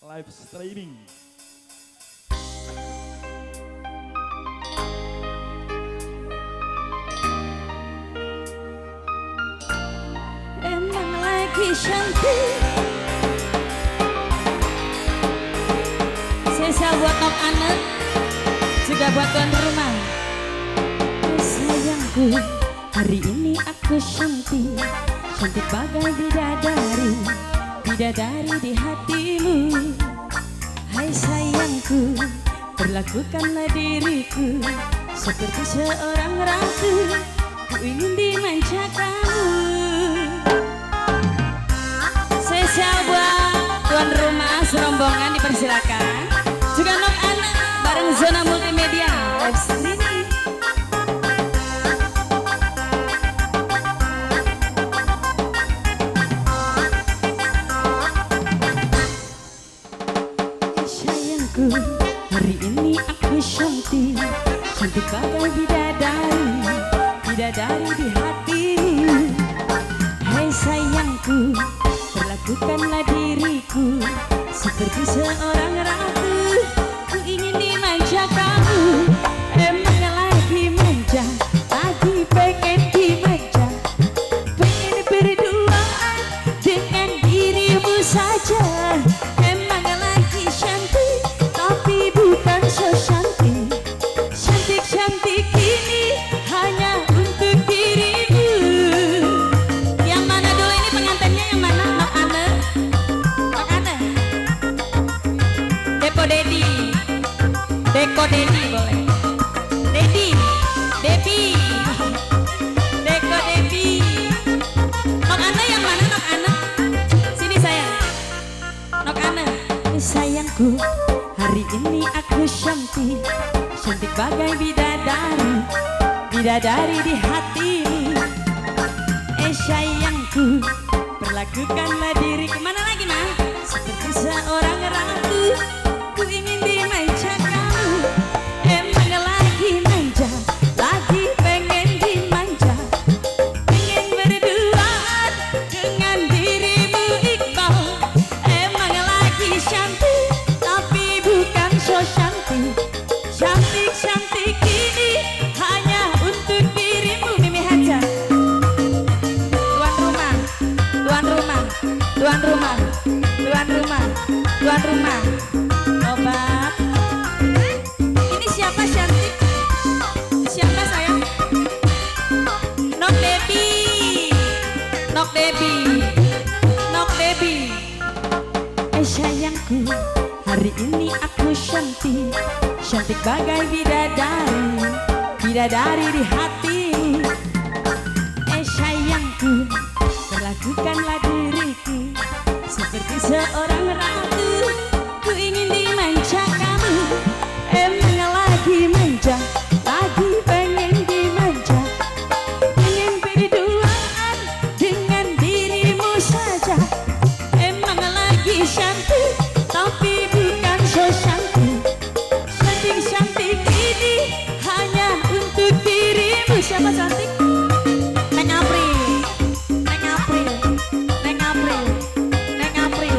live streaming. Emang lagi cantik. Spesial buat Nok Ane, juga buat tuan rumah. Sayangku, hari ini aku cantik, cantik bagai bidadari, bidadari di hatimu. Hai sayangku, perlakukanlah diriku seperti seorang ratu, ku ingin dimanja kamu. Spesial buat tuan rumah serombongan dipersilakan. Juga Nok Ane bareng Zona Multimedia live streaming. Sayangku, hari ini aku cantik, cantik bagai bidadari, bidadari di hatimu. Hai sayangku, perlakukanlah diriku seperti seorang ratu, ku ingin dimanja kamu. Emang lagi manja, lagi pengen dimanja, pengen berduaan dengan dirimu saja. Emang lagi cantik, tapi bukan so cantik, cantik-cantik ini hanya untuk dirimu. Yang mana dulu ini pengantinnya, yang mana? Nok Ane? Nok Ane? Depo Dedi, Deko Dedi boleh. Dedi, Debi, Deko Debi. Nok Ane yang mana? Nok Ane? Sini sayang. Nok Ane. Sayangku, hari ini aku cantik, cantik bagai bidadari, bidadari di hatimu. Sayangku, perlakukanlah diriku, mana lagi mah, seperti seorang ratu, ku ingin dimanja kamu. Emang lagi manja, lagi pengen dimanja, pengen berduaan dengan dirimu Iqbal. Emang lagi cantik, tapi bukan so cantik, cantik-cantik ini hanya untuk dirimu. Mimi Haja, tuan rumah, tuan rumah, tuan rumah, tuan rumah, tuan rumah. Obat. Ini siapa cantik? Siapa sayang? Nok Debi, Nok Debi, Nok Debi. Sayangku, hari ini aku cantik, cantik bagai bidadari, bidadari di hatimu. Sayangku, perlakukanlah diriku seperti seorang ratu, ku ingin dimanja kamu. Emang lagi manja, lagi pengen dimanja, pengen berduaan dengan dirimu saja. Emang lagi cantik, tapi bukan so cantik, cantik-cantik ini hanya untuk dirimu. Siapa cantik? Neng April, Neng April, Neng April, Neng April,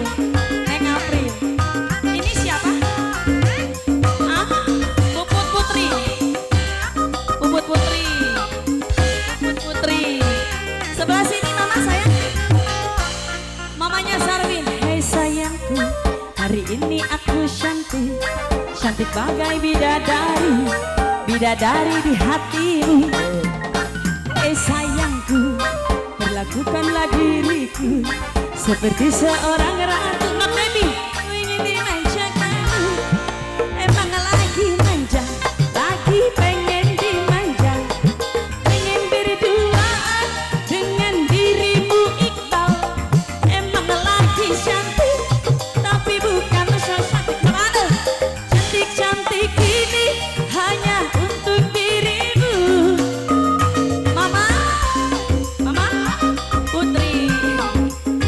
Neng April. Ini siapa? Ah, Puput Putri, Puput Putri, Puput Putri. Sebelah sini mama sayang, mamanya Sarwin. Hei sayangku, hari ini aku cantik, cantik bagai bidadari, bidadari di hatimu. Sayangku, perlakukanlah diriku seperti seorang ratu. Nok Debi, ku ingin dimanja kamu. Emang lagi manja, lagi pengen dimanja, pengen berduaan dengan dirimu Iqbal. Emang lagi cantik, tapi bukan so cantik. Nok Ane, cantik-cantik ini hanya untuk dirimu. Mama, Mama Putri,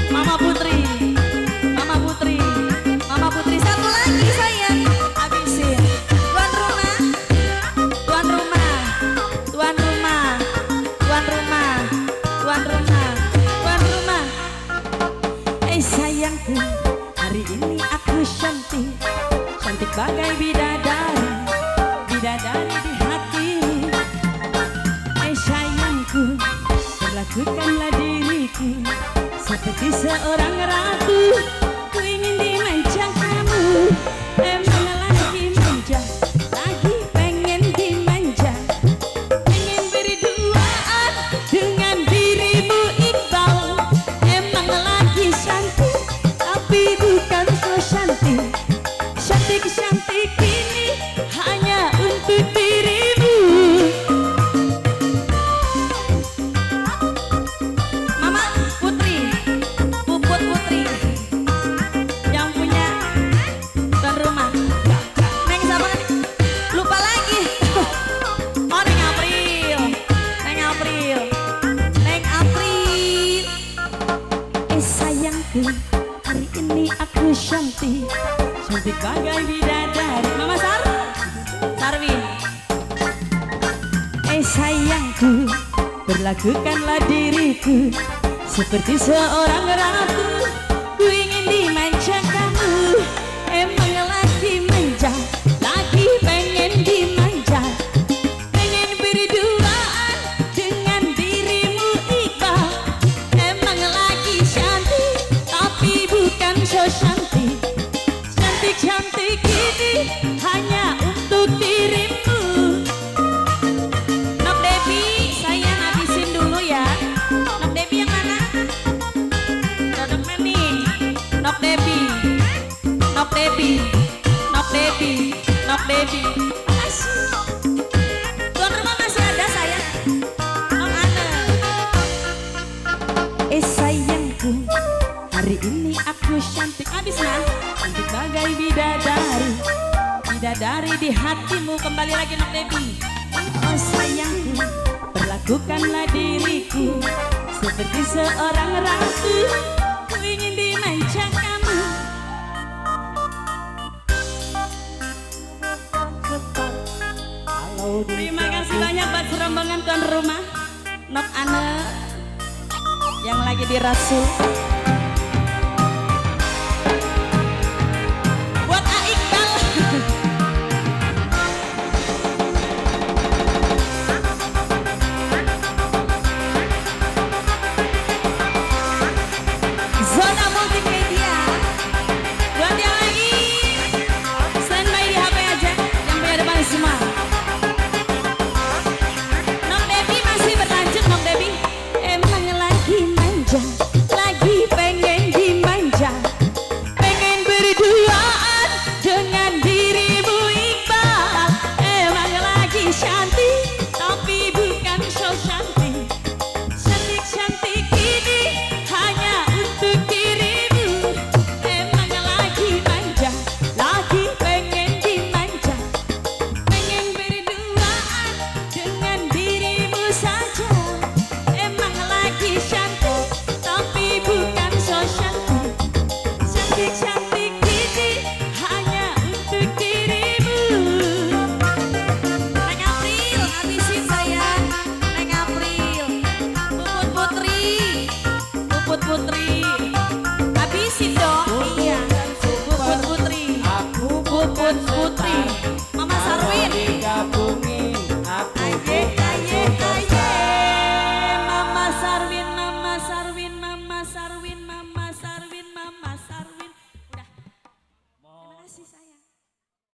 Mama Putri, Mama hari ini aku cantik, cantik bagai bidadari, bidadari di hatimu. Sayangku, perlakukanlah diriku seperti seorang ratu. Ku ingin dimanja kamu, emang lagi manja, lagi pengen dimanja. Pengen berduaan dengan dirimu Iqbal. Emang lagi cantik, tapi bukan so cantik. Cantik-cantik ini hanya untuk dirimu. Mama Putri, Puput Putri yang punya tuan rumah. Neng siapa nih? Lupa lagi. Oh, Neng April. Neng April. Neng April. Sayangku, hari ini aku cantik, cantik bagai bidadari. Mama Sarwin. Sayangku, perlakukanlah diriku seperti seorang ratu. Ku ingin dimanja kamu, emang lagi manja, lagi pengen dimanja. Pengen berduaan dengan dirimu Iqbal. Emang lagi cantik, tapi bukan so cantik. Cantik-cantik ini hanya untuk dirimu. Nok Devi, saya ngabisin dulu ya. Nok Devi yang mana? Dodok nih. Nok Devi, Nok Devi, Nok Devi, Nok Devi. Makasih. Tuan rumah masih ada sayang. Nok Ana. Sayangku, hari ini aku cantik. Habis nah. Cantik bagai bidadari, bidadari di hatimu. Kembali lagi Nok Devi. Oh sayangku, perlakukanlah diriku seperti seorang ratu. Ku ingin dimanja kamu. Terima kasih banyak buat serombongan tuan rumah Nok Ana yang lagi di Rasul.